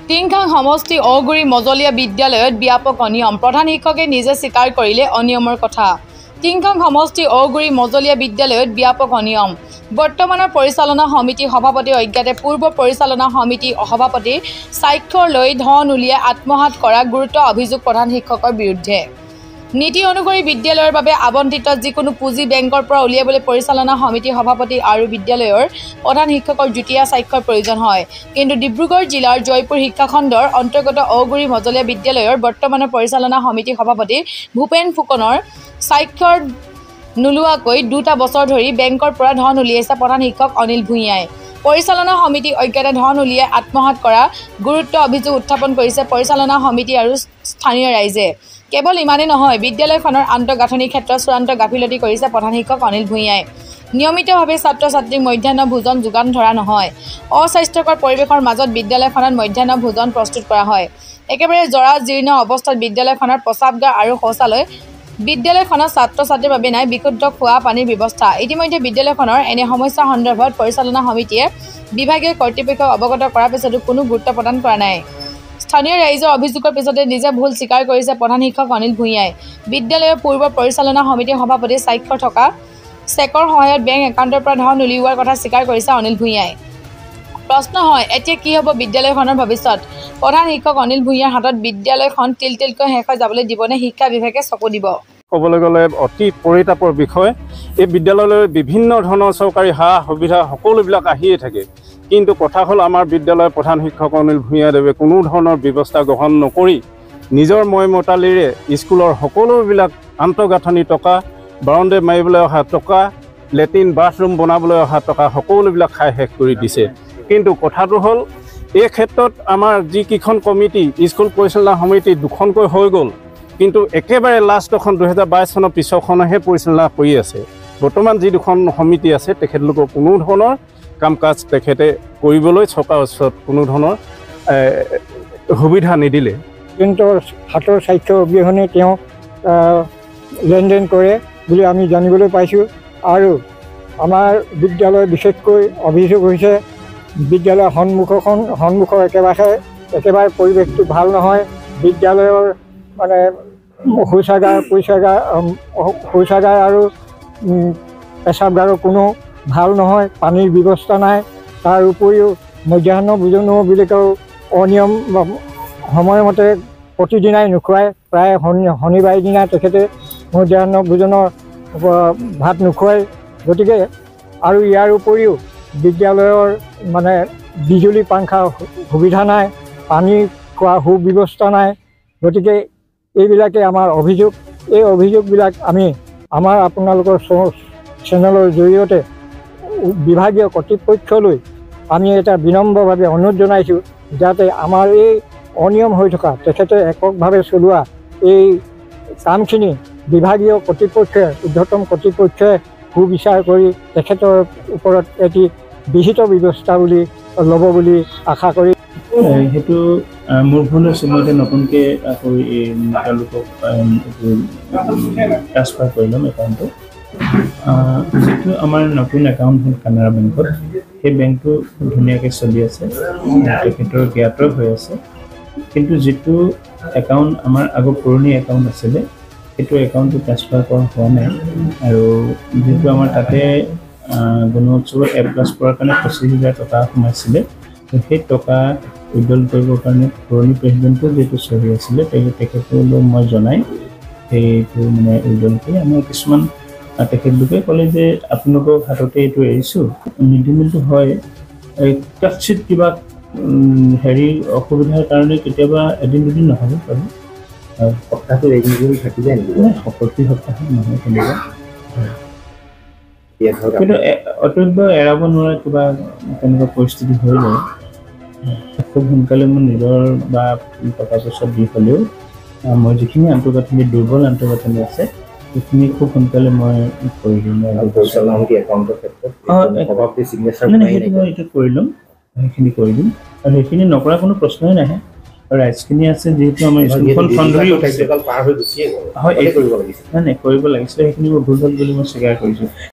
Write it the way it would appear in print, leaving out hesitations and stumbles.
টিংখাং সমষ্টি অগুৰি মজলীয়া বিদ্যালয়ত ব্যাপক অনিয়ম প্ৰধান শিক্ষকে নিজে স্বীকাৰ কৰিলে অনিয়মৰ কথা টিংখাং সমষ্টি অগুৰি মজলীয়া বিদ্যালয়ত ব্যাপক অনিয়ম বৰ্তমানৰ পৰিচালনা সমিতি সভাপতি অজ্ঞাতে পূৰ্ব পৰিচালনা সমিতি সভাপতি স্বাক্ষৰ লৈ ধন উলিয়াই আত্মহাত কৰা গুৰুত্ব অভিযোগ প্ৰধান শিক্ষকৰ বিৰুদ্ধে নীতি অনুসৰি বিদ্যালয়ৰ বাবে আবণ্টিত যিকোনো পুঁজি বেংকৰ পৰা উলিয়াবলৈ পৰিচালনা সমিতি সভাপতি আৰু বিদ্যালয়ৰ প্ৰধান শিক্ষকৰ যুটীয়া স্বাক্ষৰ প্ৰয়োজন হয় কিন্তু ডিব্ৰুগড় জিলাৰ জয়পুৰ শিক্ষাখণ্ডৰ অন্তৰ্গত অগুৰি মজলীয়া বিদ্যালয়ৰ বৰ্তমানৰ পৰিচালনা সমিতি সভাপতি ভূপেন ফুকনৰ স্বাক্ষৰ নোলোৱাকৈ 2টা বছৰ ধৰি বেংকৰ পৰা ধন উলিয়াইছে প্ৰধান শিক্ষক অনিল ভূঞাই পৰিচালনা সমিতি অজ্ঞাতে ধন উলিয়াই আত্মহাত কৰা গুৰুত্ব অভিযোগ উত্থাপন কৰিছে পৰিচালনা সমিতি আৰু স্থানীয় ৰাইজে কেৱল ইমানেই নহয় বিদ্যালয়খনৰ আন্তঃগাঁথনিৰ ক্ষেত্ৰত চূড়ান্ত গাফিলতি কৰিছে প্ৰধান শিক্ষক অনিল ভূঞাই নিয়মিতভাৱে ছাত্ৰ-ছাত্ৰীক মধ্যাহ্ন ভোজন যোগান ধৰা নহয় অস্বাস্থ্যকৰ পৰিৱেশৰ মাজত বিদ্যালয়খনত মধ্যাহ্ন ভোজন প্ৰস্তুত কৰা হয় একেবাৰে জৰা জীৰ্ণ অৱস্থাত বিদ্যালয়খনৰ প্ৰস্ৰাৱগাৰ আৰু শৌচালয় বিদ্যালয়খনত ছাত্ৰ-ছাত্ৰীৰ বাবে নাই বিশুদ্ধ খোৱা পানীৰ ব্যৱস্থা ইতিমধ্যে বিদ্যালয়খনৰ এনে সমস্যা সন্দৰ্ভত পৰিচালনা সমিতিয়ে বিভাগীয় কৰ্তৃপক্ষক অৱগত কৰাৰ পিছতো কোনো গুৰুত্ব প্ৰদান কৰা নাই স্থানীয় ৰাইজৰ অভিযোগৰ পিছতে নিজে ভুল স্বীকাৰ কৰিছে প্ৰধান শিক্ষক অনিল ভূঞাই বিদ্যালয়ৰ পূৰ্ব পৰিচালনা সমিতিৰ সভাপতি স্বাক্ষৰ থকা চেকৰ সহায়ত বেংক একাউণ্টৰ পৰা ধন উলিওৱাৰ কথা স্বীকাৰ কৰিছে অনিল ভূঞাই প্ৰশ্ন হয় এতিয়া কি হ'ব বিদ্যালয়খনৰ ভৱিষ্যত প্ৰধান শিক্ষক অনিল ভূঞাৰ হাতত বিদ্যালয়খন তিলতিলকৈ শেষ হৈ যাবলৈ দিবনে শিক্ষা বিভাগে চকু দিব ক'বলৈ গ'লে অতি পৰিতাপৰ বিষয় এই বিদ্যালয়লৈ বিভিন্ন ধৰণৰ চৰকাৰী সা সুবিধা সকলোবিলাক আহিয়ে থাকে কিন্তু কথা হ'ল আমাৰ বিদ্যালয়ৰ প্ৰধান শিক্ষক অনিল ভূঞাদেৱে কোনো ধৰণৰ ব্যৱস্থা গ্ৰহণ নকৰি নিজৰ মতালিৰে স্কুলৰ সকলোবিলাক আন্তঃগাঁথনি টকা বাউণ্ডে মাৰিবলৈ অহা টকা লেট্ৰিন বাথৰুম বনাবলৈ অহা টকা সকলোবিলাক খাই শেষ কৰি দিছে কিন্তু কথাটো হ'ল এই ক্ষেত্ৰত আমাৰ যিকেইখন কমিটি স্কুল পৰিচালনা সমিতি দুখনকৈ হৈ গ'ল কিন্তু একেবাৰে লাষ্টখন 2022 চনৰ পিছৰখনহে পৰিচালনা কৰি আছে বৰ্তমান যি দুখন সমিতি আছে তেখেতলোকৰ কোনো ধৰণৰ কাম কাজ তেখেতে কৰিবলৈ চৰকাৰৰ ওচৰত কোনো ধৰণৰ সুবিধা নিদিলে কিন্তু হাতৰ স্বাস্থ্য অবিহনে তেওঁ লেনদেন কৰে বুলি আমি জানিবলৈ পাইছোঁ আৰু আমাৰ বিদ্যালয় বিশেষকৈ অভিযোগ হৈছে বিদ্যালয়ৰ সন্মুখৰ একেবাৰে পৰিৱেশটো ভাল নহয় বিদ্যালয়ৰ মানে শৌচাগাৰ আৰু পেচাবগাৰৰ কোনো ভাল নহয় পানীৰ ব্যৱস্থা নাই তাৰ উপৰিও মধ্যাহ্ন ভোজনো বিলাকেও অনিয়ম সময়মতে প্ৰতিদিনাই নোখোৱায় প্ৰায় শনিবাৰ দিনা তেখেতে মধ্যাহ্ন ভোজনৰ ভাত নোখোৱায় গতিকে আৰু ইয়াৰ উপৰিও বিদ্যালয়ৰ মানে বিজুলী পাংখাৰ সুবিধা নাই পানী খোৱা সুব্যৱস্থা নাই গতিকে এইবিলাকে আমাৰ অভিযোগ এই অভিযোগবিলাক আমি আপোনালোকৰ চেনেলৰ জৰিয়তে বিভাগীয় কৰ্তৃপক্ষলৈ আমি এটা বিনম্ৰভাৱে অনুৰোধ জনাইছোঁ যাতে আমাৰ এই অনিয়ম হৈ থকা তেখেতে এককভাৱে চলোৱা এই কামখিনি বিভাগীয় কৰ্তৃপক্ষে ঊৰ্ধ্বতম কৰ্তৃপক্ষে সুবিচাৰ কৰি তেখেতৰ ওপৰত এটি বিহিত ব্যৱস্থা বুলি ল'ব বুলি আশা কৰি সেইটো মোৰ ভুল হৈছে মই এতিয়া নতুনকৈ আকৌ তেওঁলোকক ট্ৰান্সফাৰ কৰি ল'ম একাউণ্টটো যিটো আমাৰ নতুন একাউণ্ট হ'ল কানাড়া বেংকত সেই বেংকটো ধুনীয়াকৈ চলি আছে তেখেতৰ জ্ঞাত হৈ আছে কিন্তু যিটো একাউণ্ট আমাৰ আগৰ পুৰণি একাউণ্ট আছিলে সেইটো একাউণ্টটো ট্ৰান্সফাৰ কৰা হোৱা নাই আৰু যিটো আমাৰ তাতে গুণোৎসৱত এপ্লাছ কৰাৰ কাৰণে 25,000 টকা সোমাইছিলে সেই টকা উইড্ৰল কৰিবৰ কাৰণে পুৰণি প্ৰেচিডেণ্টটো যিটো চলি আছিলে তেখেতলৈ মই জনাই সেইটো মানে উইড্ৰল কৰি আমাৰ কিছুমান তেখেতলোকে ক'লে যে আপোনালোকৰ হাততে এইটো এৰিছোঁ মিড ডে মিলটো হয় কাটচিত কিবা হেৰি অসুবিধাৰ কাৰণে কেতিয়াবা এদিন দুদিন নহ'ব পাৰে সপ্তাহটো ৰেগুলাৰ থাকি যায় নেকি প্ৰতি সপ্তাহত নহয় তেনেকুৱা কিন্তু অত্যন্ত এৰাব নোৱাৰা কিবা তেনেকুৱা পৰিস্থিতি হৈ যায় খুব সোনকালে মোৰ নিজৰ বা টকা পইচা দি হ'লেও মই যিখিনি আন্তঃগাঁথনি দুৰ্বল আন্তঃগাঁথনি আছে সেইখিনি খুব সোনকালে মই কৰি দিম এইটো কৰি ল'ম সেইখিনি কৰি দিম আৰু সেইখিনি নকৰা কোনো প্ৰশ্নই নাহে আৰু ৰাইজখিনি আছে যিহেতু আমাৰ স্কুলখন খণ্ডৰি উঠিছে হয় কৰিব লাগিছিলে সেইখিনি মই ভুল হ'ল বুলি মই স্বীকাৰ কৰিছোঁ